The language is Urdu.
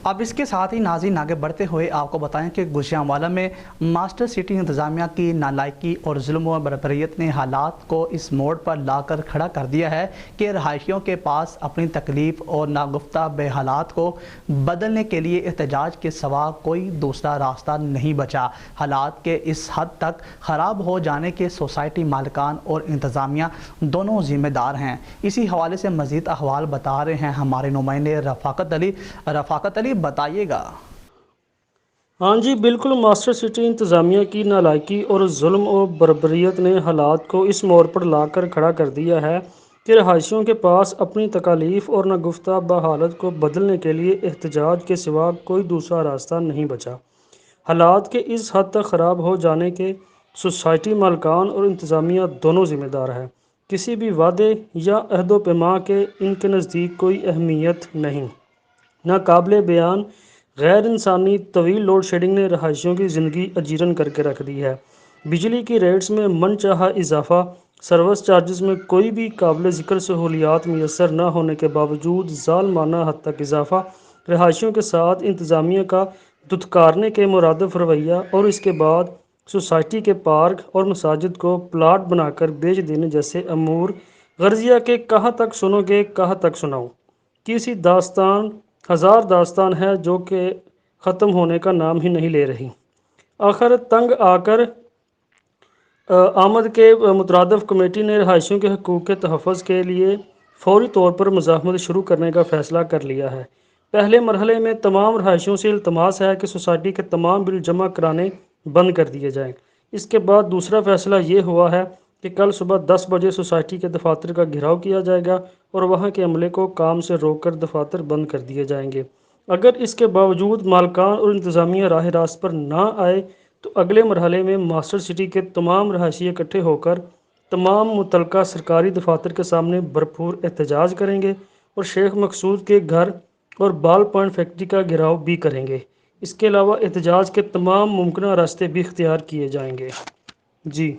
اب اس کے ساتھ ہی ناظرین آگے بڑھتے ہوئے آپ کو بتائیں کہ گوجرانوالہ میں ماسٹر سٹی انتظامیہ کی نالائکی اور ظلم و بربریت نے حالات کو اس موڑ پر لا کر کھڑا کر دیا ہے کہ رہائشیوں کے پاس اپنی تکلیف اور ناگفتہ بے حالات کو بدلنے کے لیے احتجاج کے سوا کوئی دوسرا راستہ نہیں بچا۔ حالات کے اس حد تک خراب ہو جانے کے سوسائٹی مالکان اور انتظامیہ دونوں ذمہ دار ہیں۔ اسی حوالے سے مزید احوال بتا رہے ہیں ہمارے نمائندے رفاقت علی بتائیے گا۔ ہاں جی بالکل، ماسٹر سٹی انتظامیہ کی نالائکی اور ظلم و بربریت نے حالات کو اس موڑ پر لا کر کھڑا کر دیا ہے کہ رہائشیوں کے پاس اپنی تکالیف اور ناگفتہ بحالت کو بدلنے کے لیے احتجاج کے سوا کوئی دوسرا راستہ نہیں بچا۔ حالات کے اس حد تک خراب ہو جانے کے سوسائٹی مالکان اور انتظامیہ دونوں ذمہ دار ہیں۔ کسی بھی وعدے یا عہد و پیمان کے ان کے نزدیک کوئی اہمیت نہیں۔ ناقابل بیان غیر انسانی طویل لوڈ شیڈنگ نے رہائشیوں کی زندگی اجیرن کر کے رکھ دی ہے۔ بجلی کی ریٹس میں من چاہا اضافہ، سروس چارجز میں کوئی بھی قابل ذکر سہولیات میسر نہ ہونے کے باوجود ظالمانہ حد تک اضافہ، رہائشیوں کے ساتھ انتظامیہ کا دھتکارنے کے مرادف رویہ اور اس کے بعد سوسائٹی کے پارک اور مساجد کو پلاٹ بنا کر بیچ دینے جیسے امور غرضیہ کے کہاں تک سنو گے کہاں تک سناؤ کی سی داستان ہزار داستان ہے جو کہ ختم ہونے کا نام ہی نہیں لے رہی۔ آخر تنگ آ کر آمد کے مترادف کمیٹی نے رہائشیوں کے حقوق کے تحفظ کے لیے فوری طور پر مزاحمت شروع کرنے کا فیصلہ کر لیا ہے۔ پہلے مرحلے میں تمام رہائشیوں سے التماس ہے کہ سوسائٹی کے تمام بل جمع کرانے بند کر دیے جائیں۔ اس کے بعد دوسرا فیصلہ یہ ہوا ہے کہ کل صبح 10 بجے سوسائٹی کے دفاتر کا گھیراؤ کیا جائے گا اور وہاں کے عملے کو کام سے روک کر دفاتر بند کر دیے جائیں گے۔ اگر اس کے باوجود مالکان اور انتظامیہ راہ راست پر نہ آئے تو اگلے مرحلے میں ماسٹر سٹی کے تمام رہائشی اکٹھے ہو کر تمام متعلقہ سرکاری دفاتر کے سامنے بھرپور احتجاج کریں گے اور شیخ مقصود کے گھر اور بال پوائنٹ فیکٹری کا گھیراؤ بھی کریں گے۔ اس کے علاوہ احتجاج کے تمام ممکنہ راستے بھی اختیار کیے جائیں گے۔ جی